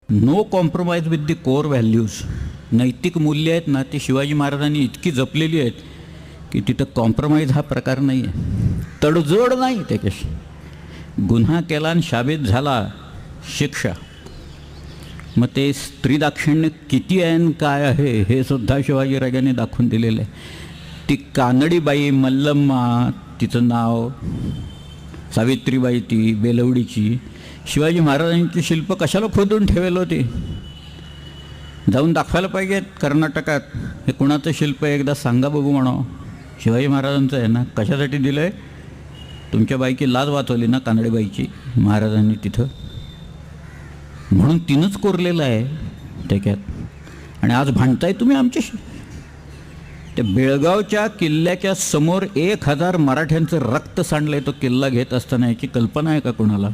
No compromise with the core values. नैतिक मूल्य आहेत ना, ती शिवाजी महाराजांनी इतकी जपलेली आहेत की तिथं कॉम्प्रोमाइज हा प्रकार नाही आहे, तडजोड नाही त्याच्याशी. गुन्हा केला आणि शाबीत झाला, शिक्षा. मग ते स्त्री दाक्षिण्य किती आहे आणि काय आहे हे सुद्धा शिवाजीराजांनी दाखवून दिलेलं आहे. ती कानडीबाई मल्लम्मा, तिचं नाव सावित्रीबाई, ती बेलवडीची, शिवाजी महाराजांची शिल्प कशाला खोदून ठेवेल होते? जाऊन दाखवायला पाहिजेत कर्नाटकात, हे कुणाचं शिल्प आहे एकदा सांगा बघू म्हणावं. शिवाजी महाराजांचं आहे ना. कशासाठी दिलं आहे? तुमच्या बाईची लाज वाचवली ना कानडीबाईची महाराजांनी तिथं, म्हणून तिनंच कोरलेलं आहे त्याच्यात. आणि आज भांडताय तुम्ही आमच्याशी. त्या बेळगावच्या किल्ल्याच्या समोर 1000 मराठ्यांचं रक्त सांडलंय तो किल्ला घेत असताना. याची कल्पना आहे का कोणाला?